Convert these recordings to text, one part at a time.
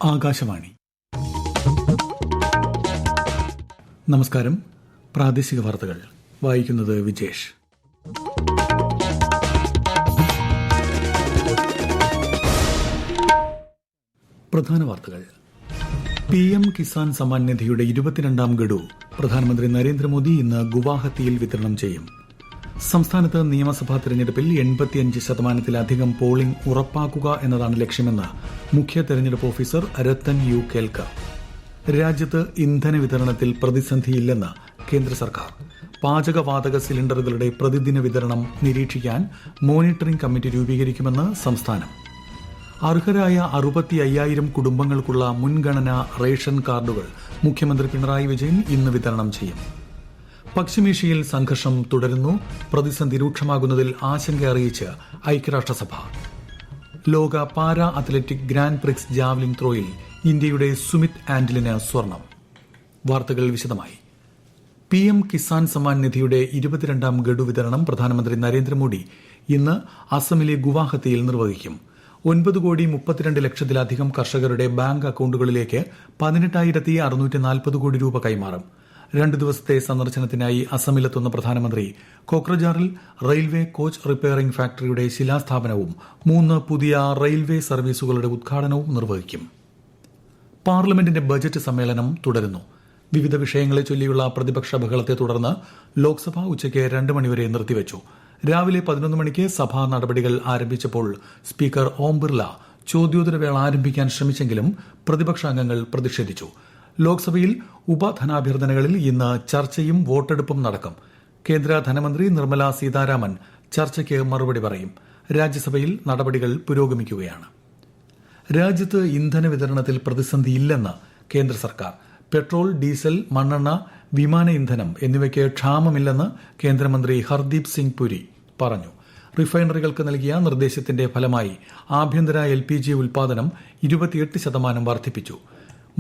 ആകാശവാണി. നമസ്കാരം. പ്രാദേശിക വാർത്തകൾ വായിക്കുന്നത് വിജേഷ്. പ്രധാന വാർത്തകൾ. PM കിസാൻ സമ്മാൻ നിധിയുടെ 22ാം ഗഡു പ്രധാനമന്ത്രി നരേന്ദ്രമോദി ഇന്ന് ഗുവാഹത്തിയിൽ വിതരണം ചെയ്യും. സംസ്ഥാനത്ത് നിയമസഭാ തെരഞ്ഞെടുപ്പിൽ 85% പോളിംഗ് ഉറപ്പാക്കുക എന്നതാണ് ലക്ഷ്യമെന്ന് മുഖ്യ തെരഞ്ഞെടുപ്പ് ഓഫീസർ രത്തൻ യു കേൽക്കർ. രാജ്യത്ത് ഇന്ധന വിതരണത്തിൽ പ്രതിസന്ധിയില്ലെന്ന് കേന്ദ്ര സർക്കാർ. പാചകവാതക സിലിണ്ടറുകളുടെ പ്രതിദിന വിതരണം നിരീക്ഷിക്കാൻ മോണിറ്ററിംഗ് കമ്മിറ്റി രൂപീകരിക്കുമെന്ന് സംസ്ഥാനം. അർഹരായ 65,000 കുടുംബങ്ങൾക്കുള്ള മുൻഗണനാ റേഷൻ കാർഡുകൾ മുഖ്യമന്ത്രി പിണറായി വിജയൻ ഇന്ന് വിതരണം ചെയ്യും. പശ്ചിമേഷ്യയിൽ സംഘർഷം തുടരുന്നു. പ്രതിസന്ധി രൂക്ഷമാകുന്നതിൽ ആശങ്ക അറിയിച്ച് ഐക്യരാഷ്ട്രസഭ. ലോക para athletic grand prix javelin ത്രോയിൽ ഇന്ത്യയുടെ സുമിത് ആന്റലിന് സ്വർണം. വാർത്തകൾ വിശദമായി. PM കിസാൻ സമ്മാൻ നിധിയുടെ 22ാം ഗഡു വിതരണം പ്രധാനമന്ത്രി നരേന്ദ്രമോദി ഇന്ന് അസമിലെ ഗുവാഹത്തിയിൽ നിർവഹിക്കും. 9,32,00,000-ലധികം കർഷകരുടെ ബാങ്ക് അക്കൌണ്ടുകളിലേക്ക് 18,640 കോടി രൂപ കൈമാറും. 2 ദിവസത്തെ സന്ദർശനത്തിനായി അസമിലെത്തുന്ന പ്രധാനമന്ത്രി കൊക്രജാറിൽ റെയിൽവേ കോച്ച് റിപ്പയറിംഗ് ഫാക്ടറിയുടെ ശിലാസ്ഥാപനവും 3 പുതിയ റെയിൽവേ സർവീസുകളുടെ ഉദ്ഘാടനവും നിർവഹിക്കും. പാർലമെന്റിന്റെ ബജറ്റ് സമ്മേളനം തുടരുന്നു. വിവിധ വിഷയങ്ങളെ ചൊല്ലിയുള്ള പ്രതിപക്ഷ ബഹളത്തെ തുടർന്ന് ലോക്സഭ ഉച്ചയ്ക്ക് 2 മണിവരെ നിർത്തിവച്ചു. രാവിലെ 11 മണിക്ക് സഭാ നടപടികൾ ആരംഭിച്ചപ്പോൾ സ്പീക്കർ ഓം ബിർല ചോദ്യോത്തരവേള ആരംഭിക്കാൻ ശ്രമിച്ചെങ്കിലും പ്രതിപക്ഷാംഗങ്ങൾ പ്രതിഷേധിച്ചു. ലോക്സഭയിൽ ഉപധനാഭ്യർത്ഥനകളിൽ ഇന്ന് ചർച്ചയും വോട്ടെടുപ്പും നടക്കും. കേന്ദ്ര ധനമന്ത്രി നിർമ്മല സീതാരാമൻ ചർച്ചയ്ക്ക് മറുപടി പറയും. രാജ്യസഭയിൽ നടപടികൾ പുരോഗമിക്കുകയാണ്. രാജ്യത്ത് ഇന്ധന വിതരണത്തിൽ പ്രതിസന്ധിയില്ലെന്ന് കേന്ദ്ര സർക്കാർ. പെട്രോൾ, ഡീസൽ, മണ്ണെണ്ണ, വിമാന ഇന്ധനം എന്നിവയ്ക്ക് ക്ഷാമമില്ലെന്ന് കേന്ദ്രമന്ത്രി ഹർദീപ് സിംഗ് പുരി പറഞ്ഞു. റിഫൈനറികൾക്ക് നൽകിയ നിർദ്ദേശത്തിന്റെ ഫലമായി ആഭ്യന്തര LPG ഉൽപാദനം 28% വർദ്ധിപ്പിച്ചു.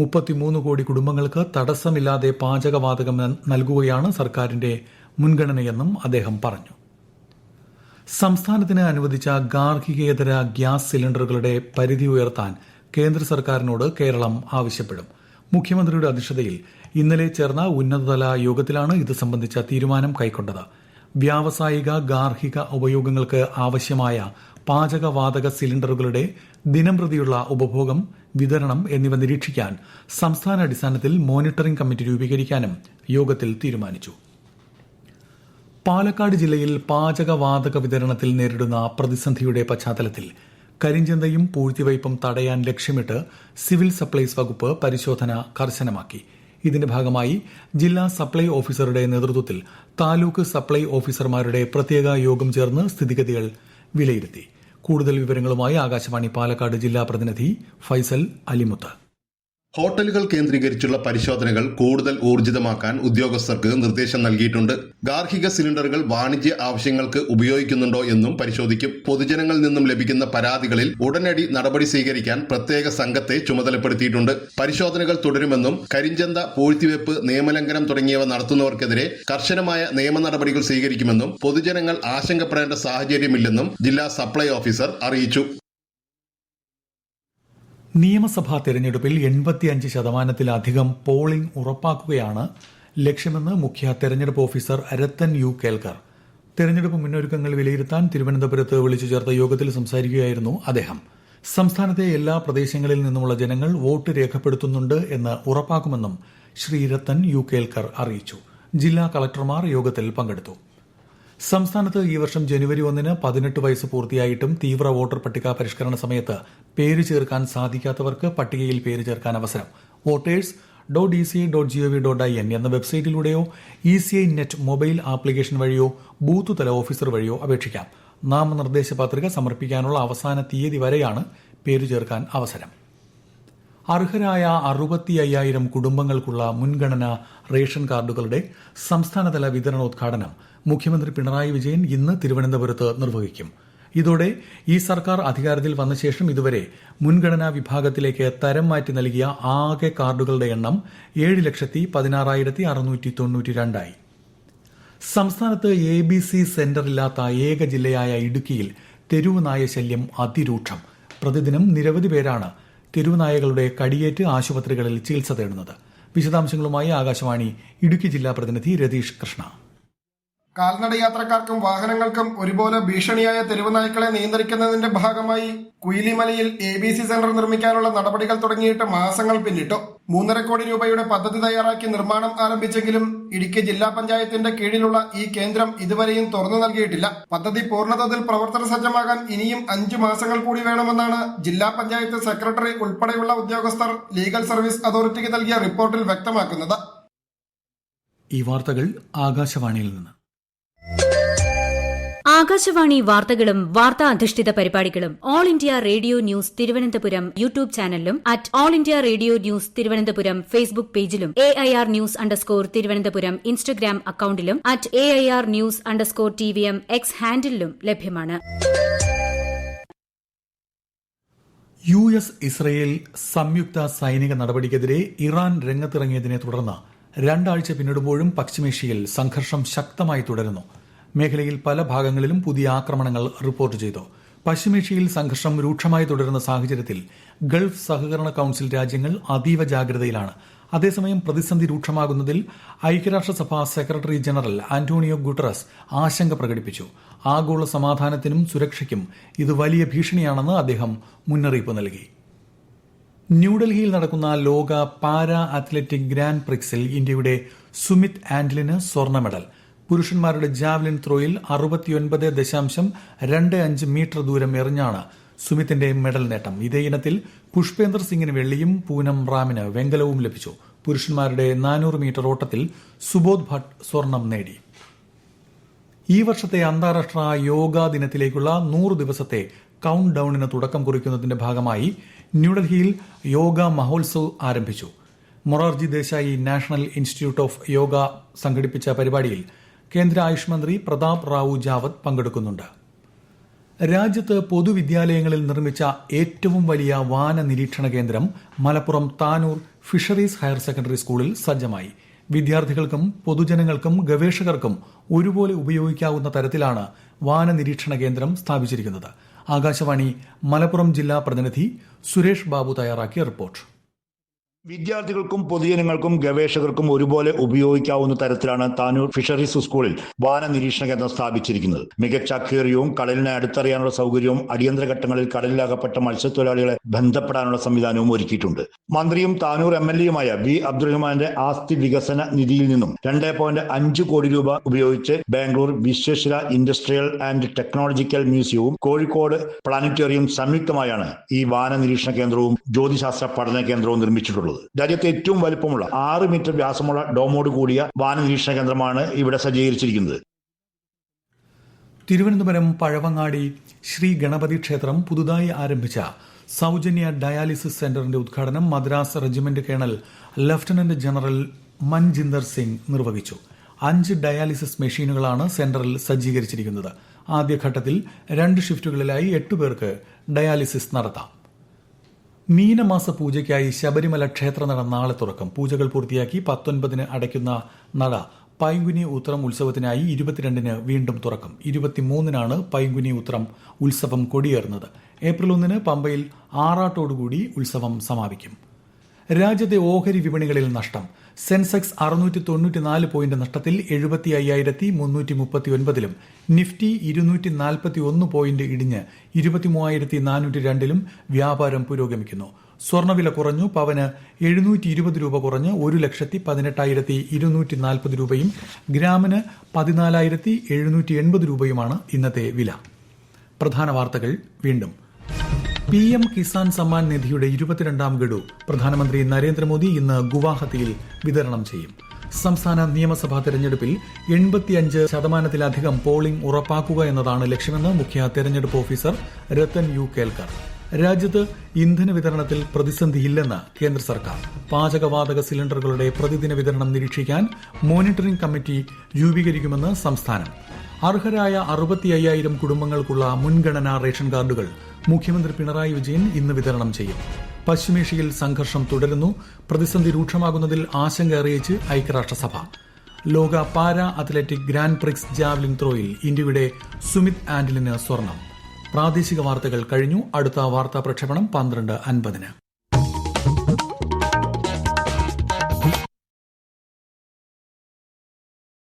33 കോടി കുടുംബങ്ങൾക്ക് തടസ്സമില്ലാതെ പാചകവാതകം നൽകുകയാണ് സർക്കാരിന്റെ മുൻഗണനയെന്നും അദ്ദേഹം പറഞ്ഞു. സംസ്ഥാനത്തിന് അനുവദിച്ച ഗാർഹികേതര ഗ്യാസ് സിലിണ്ടറുകളുടെ പരിധി ഉയർത്താൻ കേന്ദ്ര സർക്കാരിനോട് കേരളം ആവശ്യപ്പെടും. മുഖ്യമന്ത്രിയുടെ അധ്യക്ഷതയിൽ ഇന്നലെ ചേർന്ന ഉന്നതതല യോഗത്തിലാണ് ഇത് സംബന്ധിച്ച തീരുമാനം കൈക്കൊണ്ടത്. വ്യാവസായിക ഗാർഹിക ഉപയോഗങ്ങൾക്ക് ആവശ്യമായ പാചകവാതക സിലിണ്ടറുകളുടെ ദിനംപ്രതിയുള്ള ഉപഭോഗം, വിതരണം എന്നിവ നിരീക്ഷിക്കാൻ സംസ്ഥാനാടിസ്ഥാനത്തിൽ മോണിറ്ററിംഗ് കമ്മിറ്റി രൂപീകരിക്കാനും യോഗത്തിൽ തീരുമാനിച്ചു. പാലക്കാട് ജില്ലയിൽ പാചകവാതക വിതരണത്തിൽ നേരിടുന്ന പ്രതിസന്ധിയുടെ പശ്ചാത്തലത്തിൽ കരിഞ്ചന്തയും പൂഴ്ത്തിവയ്പും തടയാൻ ലക്ഷ്യമിട്ട് സിവിൽ സപ്ലൈസ് വകുപ്പ് പരിശോധന കർശനമാക്കി. ഇതിന്റെ ഭാഗമായി ജില്ലാ സപ്ലൈ ഓഫീസറുടെ നേതൃത്വത്തിൽ താലൂക്ക് സപ്ലൈ ഓഫീസർമാരുടെ പ്രത്യേക യോഗം ചേർന്ന് സ്ഥിതിഗതികൾ വിലയിരുത്തി. കൂടുതൽ വിവരങ്ങളുമായി ആകാശവാണി പാലക്കാട് ജില്ലാ പ്രതിനിധി ഫൈസൽ അലിമുത്ത്. ഹോട്ടലുകൾ കേന്ദ്രീകരിച്ചുള്ള പരിശോധനകൾ കൂടുതൽ ഊർജിതമാക്കാൻ ഉദ്യോഗസ്ഥർക്ക് നിർദ്ദേശം നൽകിയിട്ടുണ്ട്. ഗാർഹിക സിലിണ്ടറുകൾ വാണിജ്യ ആവശ്യങ്ങൾക്ക് ഉപയോഗിക്കുന്നുണ്ടോ എന്നും പരിശോധിക്കും. പൊതുജനങ്ങളിൽ നിന്നും ലഭിക്കുന്ന പരാതികളിൽ ഉടനടി നടപടി സ്വീകരിക്കാൻ പ്രത്യേക സംഘത്തെ ചുമതലപ്പെടുത്തിയിട്ടുണ്ട്. പരിശോധനകൾ തുടരുമെന്നും കരിഞ്ചന്ത, പൂഴ്ത്തിവെപ്പ്, നിയമലംഘനം തുടങ്ങിയവ നടത്തുന്നവർക്കെതിരെ കർശനമായ നിയമ നടപടികൾ സ്വീകരിക്കുമെന്നും പൊതുജനങ്ങൾ ആശങ്കപ്പെടേണ്ട സാഹചര്യമില്ലെന്നും ജില്ലാ സപ്ലൈ ഓഫീസർ അറിയിച്ചു. നിയമസഭാ തെരഞ്ഞെടുപ്പിൽ 85%-ലധികം പോളിംഗ് ഉറപ്പാക്കുകയാണ് ലക്ഷ്യമെന്ന് മുഖ്യ തെരഞ്ഞെടുപ്പ് ഓഫീസർ രത്തൻ യു കേൽക്കർ. തെരഞ്ഞെടുപ്പ് മുന്നൊരുക്കങ്ങൾ വിലയിരുത്താൻ തിരുവനന്തപുരത്ത് വിളിച്ചു ചേർത്ത യോഗത്തിൽ സംസാരിക്കുകയായിരുന്നു അദ്ദേഹം. സംസ്ഥാനത്തെ എല്ലാ പ്രദേശങ്ങളിൽ നിന്നുമുള്ള ജനങ്ങൾ വോട്ട് രേഖപ്പെടുത്തുന്നുണ്ട് എന്ന് ഉറപ്പാക്കുമെന്നും ശ്രീ രത്തൻ യു കേൽക്കർ അറിയിച്ചു. ജില്ലാ കളക്ടർമാർ യോഗത്തിൽ പങ്കെടുത്തു. സംസ്ഥാനത്ത് ഈ വർഷം ജനുവരി 1-ന് 18 വയസ്സ് പൂർത്തിയായിട്ടും തീവ്ര വോട്ടർ പട്ടിക പരിഷ്കരണ സമയത്ത് പേര് ചേർക്കാൻ സാധിക്കാത്തവർക്ക് പട്ടികയിൽ പേര് ചേർക്കാൻ അവസരം. voters.ec.gov.in എന്ന വെബ്സൈറ്റിലൂടെയോ ECI നെറ്റ് മൊബൈൽ ആപ്ലിക്കേഷൻ വഴിയോ ബൂത്ത് തല ഓഫീസർ വഴിയോ അപേക്ഷിക്കാം. നാമനിർദ്ദേശ പത്രിക സമർപ്പിക്കാനുള്ള അവസാന തീയതി വരെയാണ് പേര് ചേർക്കാൻ അവസരം. അർഹരായ 65,000 കുടുംബങ്ങൾക്കുള്ള മുൻഗണനാ റേഷൻ കാർഡുകളുടെ സംസ്ഥാനതല വിതരണോദ്ഘാടനം മുഖ്യമന്ത്രി പിണറായി വിജയൻ ഇന്ന് തിരുവനന്തപുരത്ത് നിർവഹിക്കും. ഇതോടെ ഈ സർക്കാർ അധികാരത്തിൽ വന്ന ശേഷം ഇതുവരെ മുൻഗണനാ വിഭാഗത്തിലേക്ക് തരം മാറ്റി നൽകിയ ആകെ കാർഡുകളുടെ എണ്ണം 7,16,692 സംസ്ഥാനത്ത് ABC സെന്ററില്ലാത്ത ഏക ജില്ലയായ ഇടുക്കിയിൽ തെരുവ് നായ ശല്യം അതിരൂക്ഷം. പ്രതിദിനം നിരവധി പേരാണ് തെരുവുനായകളുടെ കടിയേറ്റ് ആശുപത്രികളിൽ ചികിത്സ തേടുന്നത്. വിശദാംശങ്ങളുമായി ആകാശവാണി ഇടുക്കി ജില്ലാ പ്രതിനിധി രതീഷ് കൃഷ്ണ. കാൽനട യാത്രക്കാർക്കും വാഹനങ്ങൾക്കും ഒരുപോലെ ഭീഷണിയായ തെരുവുനായ്ക്കളെ നിയന്ത്രിക്കുന്നതിന്റെ ഭാഗമായി കുയിലിമലയിൽ ABC സെന്റർ നിർമ്മിക്കാനുള്ള നടപടികൾ തുടങ്ങിയിട്ട് മാസങ്ങൾ പിന്നിട്ടു. 3.5 കോടി രൂപയുടെ പദ്ധതി തയ്യാറാക്കി നിർമ്മാണം ആരംഭിച്ചെങ്കിലും ഇടുക്കി ജില്ലാ പഞ്ചായത്തിന്റെ കീഴിലുള്ള ഈ കേന്ദ്രം ഇതുവരെയും തുറന്നു നൽകിയിട്ടില്ല. പദ്ധതി പൂർണ്ണതോതിൽ പ്രവർത്തന സജ്ജമാകാൻ ഇനിയും 5 മാസങ്ങൾ കൂടി വേണമെന്നാണ് ജില്ലാ പഞ്ചായത്ത് സെക്രട്ടറി ഉൾപ്പെടെയുള്ള ഉദ്യോഗസ്ഥർ ലീഗൽ സർവീസ് അതോറിറ്റിക്ക് നൽകിയ റിപ്പോർട്ടിൽ വ്യക്തമാക്കുന്നത്. ഈ വാർത്തകൾ ആകാശവാണിയിൽ നിന്ന്. ആകാശവാണി വാർത്തകളും വാർത്താ അധിഷ്ഠിത പരിപാടികളും all India radio news Thiruvananthapuram YouTube ചാനലിലും @all India radio news Thiruvananthapuram Facebook പേജിലും AIR ന്യൂസ് തിരുവനന്തപുരം ഇൻസ്റ്റഗ്രാം അക്കൌണ്ടിലും @AIR ന്യൂസ് TVM X ഹാൻഡിലും ലഭ്യമാണ്. US ഇസ്രയേൽ സംയുക്ത സൈനിക നടപടിക്കെതിരെ ഇറാൻ രംഗത്തിറങ്ങിയതിനെ തുടർന്ന് 2 ആഴ്ച പിന്നിടുമ്പോഴും പശ്ചിമേഷ്യയിൽ സംഘർഷം ശക്തമായി തുടരുന്നു. മേഖലയിൽ പല ഭാഗങ്ങളിലും പുതിയ ആക്രമണങ്ങൾ റിപ്പോർട്ട് ചെയ്തു. പശ്ചിമേഷ്യയിൽ സംഘർഷം രൂക്ഷമായി തുടരുന്ന സാഹചര്യത്തിൽ ഗൾഫ് സഹകരണ കൌൺസിൽ രാജ്യങ്ങൾ അതീവ ജാഗ്രതയിലാണ്. അതേസമയം പ്രതിസന്ധി രൂക്ഷമാകുന്നതിൽ ഐക്യരാഷ്ട്രസഭ സെക്രട്ടറി ജനറൽ ആന്റോണിയോ ഗുട്ടറസ് ആശങ്ക പ്രകടിപ്പിച്ചു. ആഗോള സമാധാനത്തിനും സുരക്ഷയ്ക്കും ഇത് വലിയ ഭീഷണിയാണെന്ന് അദ്ദേഹം മുന്നറിയിപ്പ് നൽകി. ന്യൂഡൽഹിയിൽ നടക്കുന്ന ലോക പാരാ അത്ലറ്റിക് ഗ്രാൻഡ് പ്രിക്സിൽ ഇന്ത്യയുടെ സുമിത് ആന്റലിന് സ്വർണ്ണ മെഡൽ. പുരുഷന്മാരുടെ ജാവലിൻ ത്രോയിൽ 69.25 മീറ്റർ ദൂരം എറിഞ്ഞാണ് സുമിത്തിന്റെ മെഡൽ നേട്ടം. ഇതേ ഇനത്തിൽ പുഷ്പേന്ദർ സിംഗിന് വെള്ളിയും പൂനം റാമിന് വെങ്കലവും ലഭിച്ചു. പുരുഷന്മാരുടെ 400 മീറ്റർ ഓട്ടത്തിൽ സുബോധ് ഭട്ട് സ്വർണം നേടി. ഈ വർഷത്തെ അന്താരാഷ്ട്ര യോഗാ ദിനത്തിലേക്കുള്ള 100 ദിവസത്തെ കൌണ്ട് ഡൌണിന് തുടക്കം കുറിക്കുന്നതിന്റെ ഭാഗമായി ന്യൂഡൽഹിയിൽ യോഗ മഹോത്സവ് ആരംഭിച്ചു. Morarji Desai national institute of yoga സംഘടിപ്പിച്ച പരിപാടിയിൽ കേന്ദ്ര ആയുഷ് മന്ത്രി പ്രതാപ് റാവു ജാവത് പങ്കെടുക്കുന്നുണ്ട്. രാജ്യത്ത് പൊതുവിദ്യാലയങ്ങളിൽ നിർമ്മിച്ച ഏറ്റവും വലിയ വാന നിരീക്ഷണ കേന്ദ്രം Malappuram Tanur fisheries higher secondary സ്കൂളിൽ സജ്ജമായി. വിദ്യാർത്ഥികൾക്കും പൊതുജനങ്ങൾക്കും ഗവേഷകർക്കും ഒരുപോലെ ഉപയോഗിക്കാവുന്ന തരത്തിലാണ് വാന നിരീക്ഷണ കേന്ദ്രം സ്ഥാപിച്ചിരിക്കുന്നത്. ആകാശവാണി മലപ്പുറം ജില്ലാ പ്രതിനിധി സുരേഷ് ബാബു തയ്യാറാക്കിയ റിപ്പോർട്ട്. വിദ്യാർത്ഥികൾക്കും പൊതുജനങ്ങൾക്കും ഗവേഷകർക്കും ഒരുപോലെ ഉപയോഗിക്കാവുന്ന തരത്തിലാണ് താനൂർ ഫിഷറീസ് സ്കൂളിൽ വാന നിരീക്ഷണ കേന്ദ്രം സ്ഥാപിച്ചിരിക്കുന്നത്. മികച്ച അക്വേറിയവും കടലിനെ അടുത്തറിയാനുള്ള സൗകര്യവും അടിയന്തര ഘട്ടങ്ങളിൽ കടലിലാകപ്പെട്ട മത്സ്യത്തൊഴിലാളികളെ ബന്ധപ്പെടാനുള്ള സംവിധാനവും ഒരുക്കിയിട്ടുണ്ട്. മന്ത്രിയും താനൂർ MLAയുമായ V. അബ്ദുറഹ്മാന്റെ ആസ്തി വികസന നിധിയിൽ നിന്നും 2.5 കോടി രൂപ ഉപയോഗിച്ച് Bangalore Visvesvaraya industrial and technological മ്യൂസിയവും കോഴിക്കോട് പ്ലാനറ്റോറിയം സംയുക്തമായാണ് ഈ വാന നിരീക്ഷണ കേന്ദ്രവും ജ്യോതിശാസ്ത്ര പഠന കേന്ദ്രവും നിർമ്മിച്ചിട്ടുള്ളത്. രാജ്യത്തെ ഏറ്റവും വലിപ്പമുള്ള 6 മീറ്റർ വ്യാസമുള്ള ഡോമോട് കൂടിയ വാന നിരീക്ഷണ കേന്ദ്രമാണ് ഇവിടെ സജ്ജീകരിച്ചിരിക്കുന്നത്. തിരുവനന്തപുരം പഴവങ്ങാടി ശ്രീ ഗണപതി ക്ഷേത്രം പുതുതായി ആരംഭിച്ച സൌജന്യ ഡയാലിസിസ് സെന്ററിന്റെ ഉദ്ഘാടനം Madras regiment colonel lieutenant general Manjinder Singh നിർവഹിച്ചു. 5 ഡയാലിസിസ് മെഷീനുകളാണ് സെന്ററിൽ സജ്ജീകരിച്ചിരിക്കുന്നത്. ആദ്യഘട്ടത്തിൽ 2 ഷിഫ്റ്റുകളിലായി 8 പേർക്ക് ഡയാലിസിസ് നടത്താം. മീനമാസ പൂജയ്ക്കായി ശബരിമല ക്ഷേത്രനട നാളെ തുറക്കും. പൂജകൾ പൂർത്തിയാക്കി 19-ന് അടയ്ക്കുന്ന നട പൈങ്കുനി ഉത്രം ഉത്സവത്തിനായി 22-ന് വീണ്ടും തുറക്കും. 23-നാണ് പൈങ്കുനി ഉത്രം ഉത്സവം കൊടിയേറുന്നത്. ഏപ്രിൽ 1-ന് പമ്പയിൽ ആറാട്ടോടുകൂടി ഉത്സവം സമാപിക്കും. രാജ്യത്തെ ഓഹരി വിപണികളിൽ നഷ്ടം. സെൻസെക്സ് 694 പോയിന്റ് നഷ്ടത്തിൽ 75,339-ലും നിഫ്റ്റി 241 പോയിന്റ് ഇടിഞ്ഞ് 23,402-ലും വ്യാപാരം പുരോഗമിക്കുന്നു. സ്വർണ്ണവില കുറഞ്ഞു. പവന് 720 രൂപ കുറഞ്ഞ് 1,18,240 രൂപയും ഗ്രാമിന് 14,780 രൂപയുമാണ് ഇന്നത്തെ വില. പ്രധാന വാർത്തകൾ വീണ്ടും. PM കിസാൻ സമ്മാൻ നിധിയുടെ 22ാം ഗഡു പ്രധാനമന്ത്രി നരേന്ദ്രമോദി ഇന്ന് ഗുവാഹത്തിയിൽ വിതരണം ചെയ്യും. സംസ്ഥാന നിയമസഭാ തെരഞ്ഞെടുപ്പിൽ 85% പോളിംഗ് ഉറപ്പാക്കുക എന്നതാണ് ലക്ഷ്യമെന്ന് മുഖ്യ തെരഞ്ഞെടുപ്പ് ഓഫീസർ രത്തൻ യു കേൽക്കർ. രാജ്യത്ത് ഇന്ധന വിതരണത്തിൽ പ്രതിസന്ധിയില്ലെന്ന് കേന്ദ്ര സർക്കാർ. പാചകവാതക സിലിണ്ടറുകളുടെ പ്രതിദിന വിതരണം നിരീക്ഷിക്കാൻ മോണിറ്ററിംഗ് കമ്മിറ്റി രൂപീകരിക്കുമെന്ന് സംസ്ഥാനം. അർഹരായ 65,000 കുടുംബങ്ങൾക്കുള്ള മുൻഗണനാ റേഷൻ കാർഡുകൾ മുഖ്യമന്ത്രി പിണറായി വിജയൻ ഇന്ന് വിതരണം ചെയ്യും. പശ്ചിമേഷ്യയിൽ സംഘർഷം തുടരുന്നു. പ്രതിസന്ധി രൂക്ഷമാകുന്നതിൽ ആശങ്ക അറിയിച്ച് ഐക്യരാഷ്ട്രസഭ. ലോക para athletic grand prix javelin ത്രോയിൽ ഇന്ത്യയുടെ സുമിത് ആന്റലിന് സ്വർണം. പ്രാദേശിക വാർത്തകൾ കഴിഞ്ഞു. അടുത്ത വാർത്താ പ്രക്ഷേപണം 12:50-ന്.